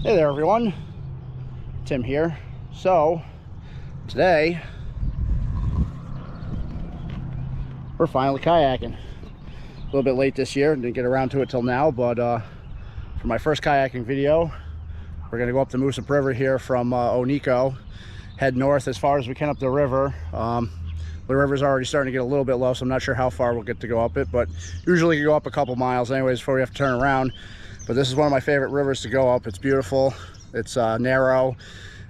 Hey there everyone, Tim here. So today we're finally kayaking. A little bit late this year, didn't get around to it till now, but for my first kayaking video, we're gonna go up the Moosup River here from Oneco, head north as far as we can up the river. The river's already starting to get a little bit low, so I'm not sure how far we'll get to go up it, but usually you go up a couple miles anyways before we have to turn around. But this is one of my favorite rivers to go up. It's beautiful, it's narrow,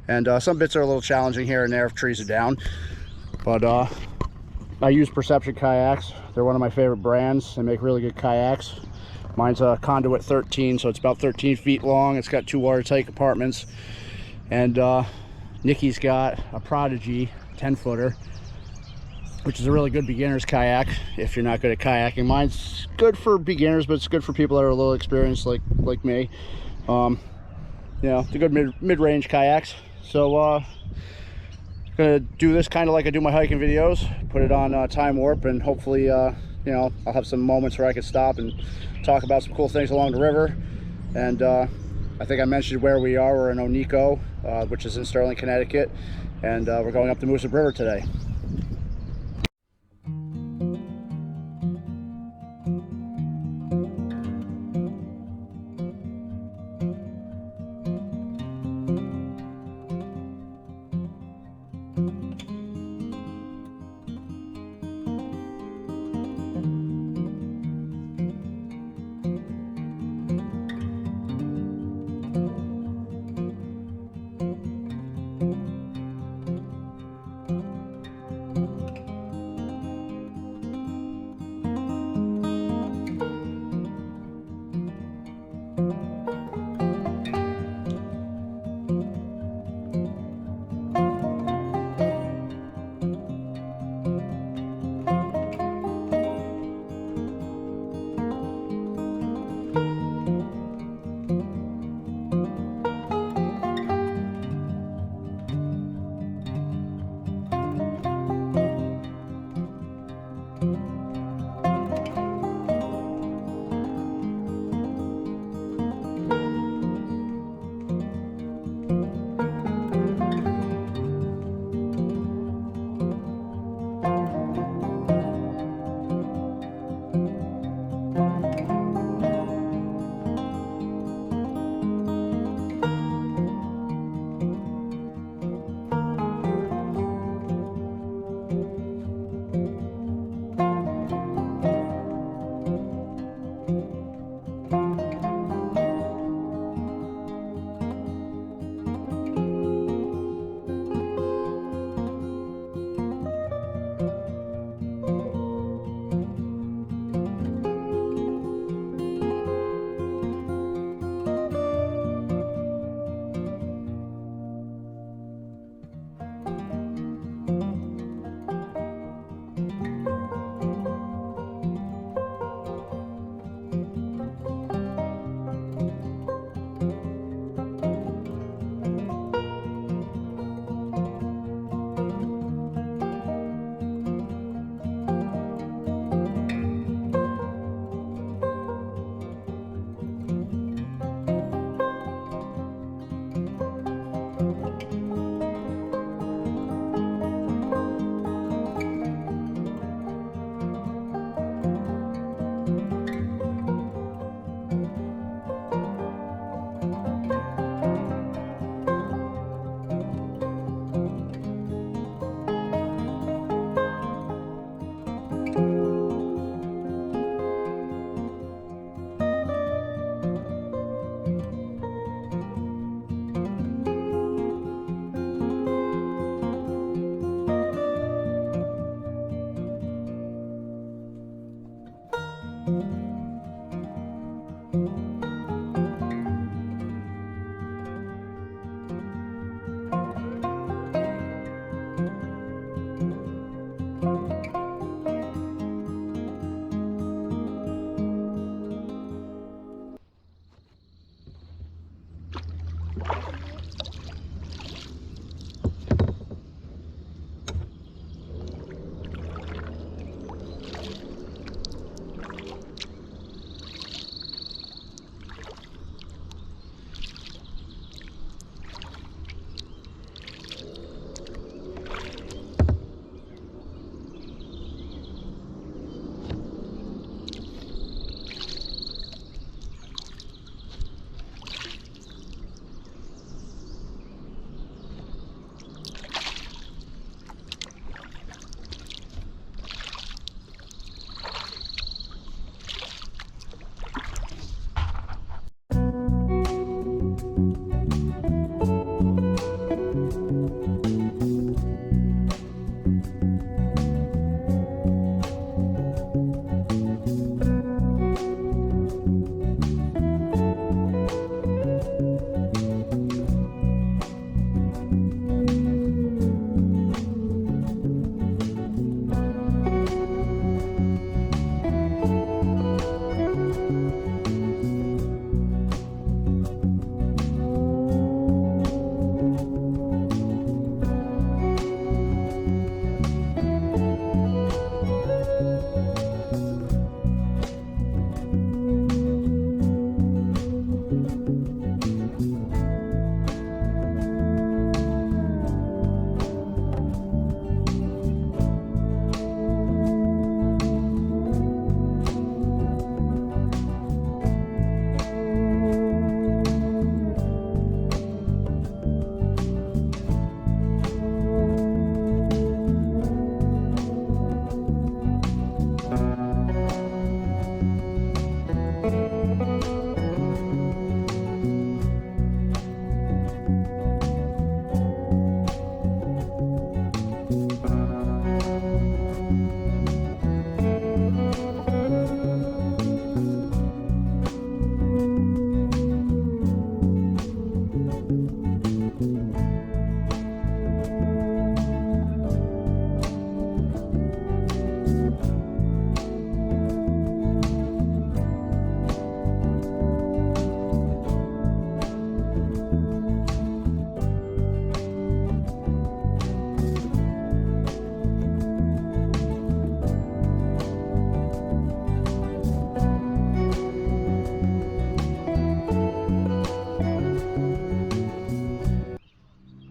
and some bits are a little challenging here and there if trees are down. But I use Perception kayaks. They're one of my favorite brands. They make really good kayaks. Mine's a Conduit 13, so it's about 13 feet long. It's got 2 watertight compartments. And Nikki's got a Prodigy 10-footer, which is a really good beginner's kayak if you're not good at kayaking. Mine's good for beginners, but it's good for people that are a little experienced like me. You know, it's a good mid-range kayaks. So gonna do this kind of like I do my hiking videos, put it on time warp, and hopefully you know, I'll have some moments where I can stop and talk about some cool things along the river. And I think I mentioned where we are. We're in Oneco, which is in Sterling, Connecticut, and we're going up the Moosup River today.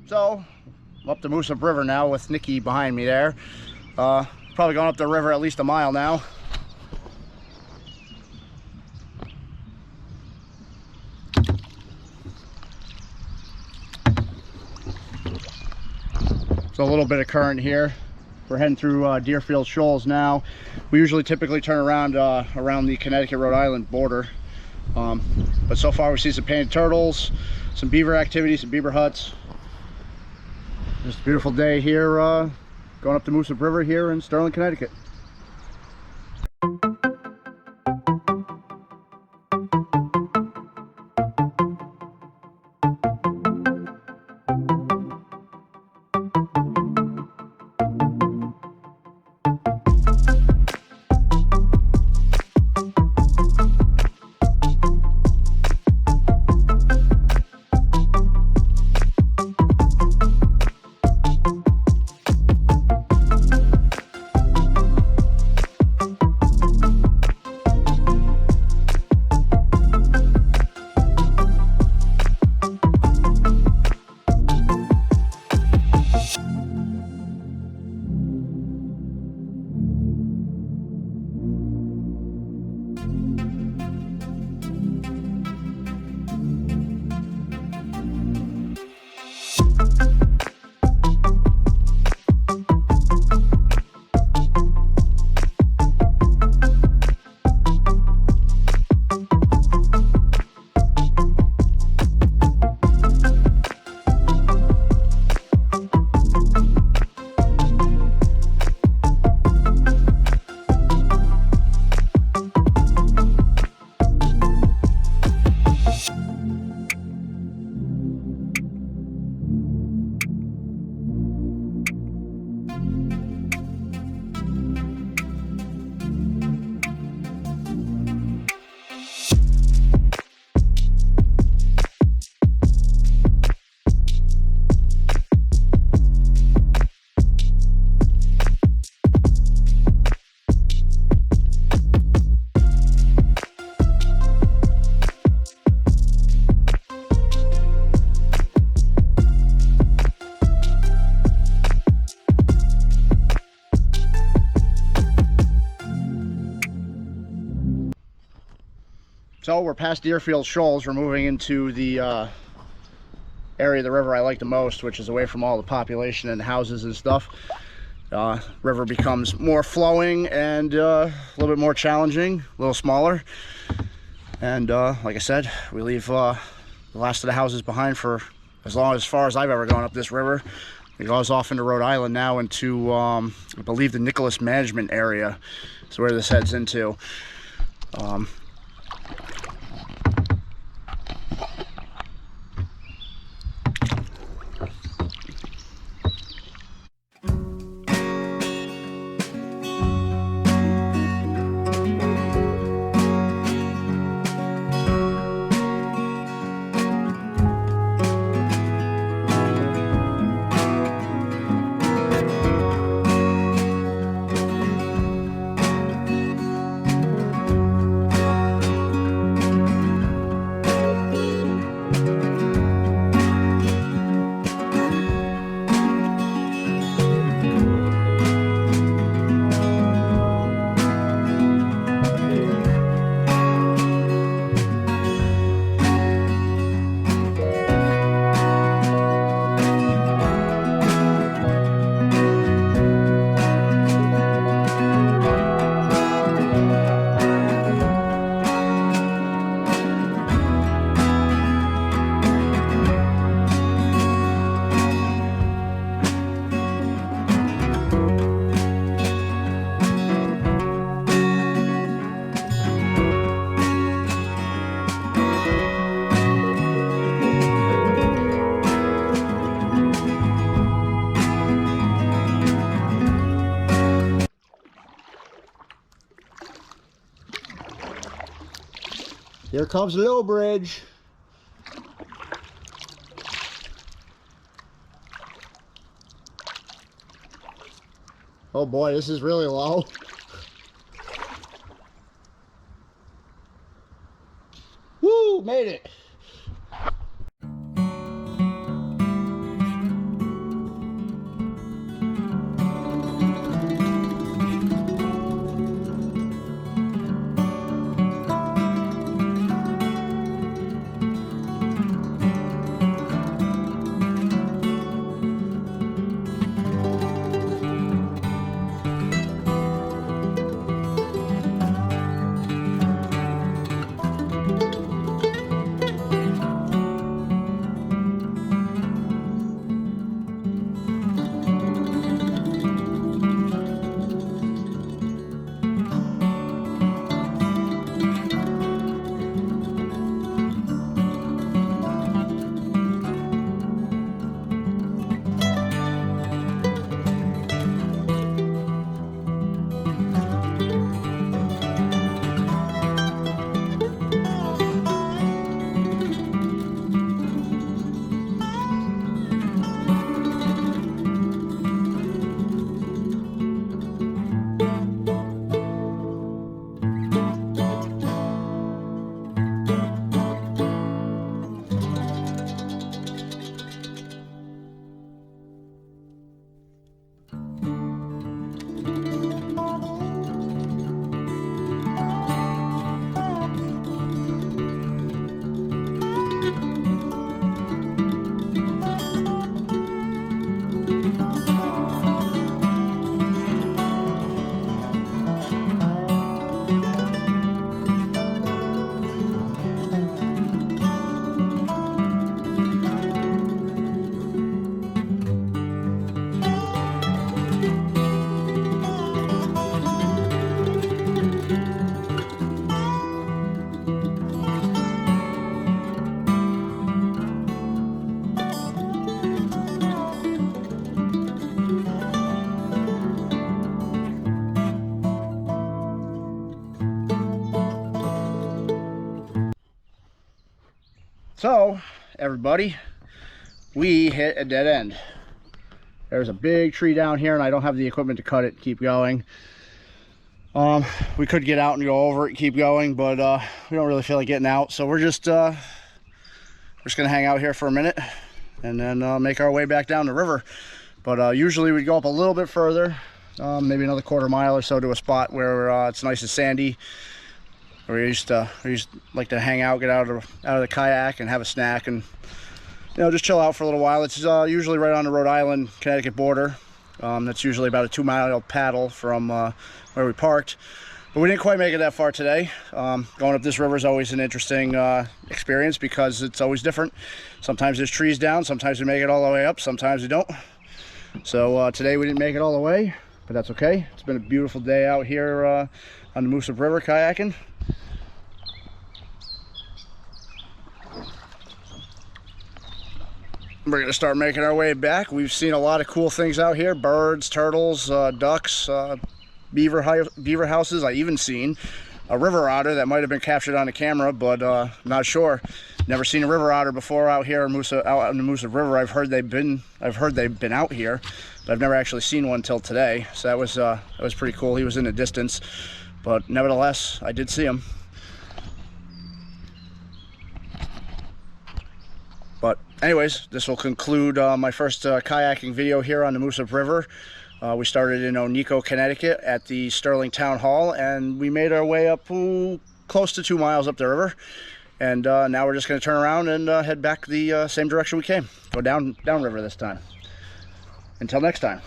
So, I'm up the Moosup River now with Nikki behind me there. Probably going up the river at least a mile now. So a little bit of current here. We're heading through Deerfield shoals now. We usually typically turn around around the Connecticut-Rhode Island border. But so far we see some painted turtles, some beaver activity, some beaver huts. Just a beautiful day here going up the Moosup River here in Sterling, Connecticut. So we're past Deerfield shoals. We're moving into the area of the river I like the most, which is away from all the population and houses and stuff. River becomes more flowing and a little bit more challenging, a little smaller. And like I said, we leave the last of the houses behind for as far as I've ever gone up this river. It goes off into Rhode Island now into, I believe, the Nicholas Management area. That's where this heads into. Here comes the little bridge. Oh boy, this is really low. Woo, made it. So, everybody, we hit a dead end. There's a big tree down here, and I don't have the equipment to cut it, keep going. We could get out and go over it and keep going, but we don't really feel like getting out. So we're just gonna hang out here for a minute and then make our way back down the river. But usually we'd go up a little bit further, maybe another quarter-mile or so, to a spot where it's nice and sandy. We used like to hang out, get out of the kayak and have a snack, and just chill out for a little while. It's usually right on the Rhode Island Connecticut border. That's usually about a 2-mile paddle from where we parked, but we didn't quite make it that far today. Going up this river is always an interesting experience because it's always different. Sometimes there's trees down, sometimes we make it all the way up, sometimes we don't. So today we didn't make it all the way, but that's okay. It's been a beautiful day out here on the Moosup River kayaking. We're gonna start making our way back. We've seen a lot of cool things out here: birds, turtles, ducks, beaver houses. I even seen a river otter that might have been captured on the camera, but not sure. Never seen a river otter before out here in out in the Moosup River. I've heard they've been out here, but I've never actually seen one till today. So that was pretty cool. He was in the distance, but nevertheless, I did see him. But anyways, this will conclude my first kayaking video here on the Moosup River. We started in Oneco, Connecticut at the Sterling Town Hall, and we made our way up close to 2 miles up the river. And now we're just going to turn around and head back the same direction we came. Go down river this time. Until next time.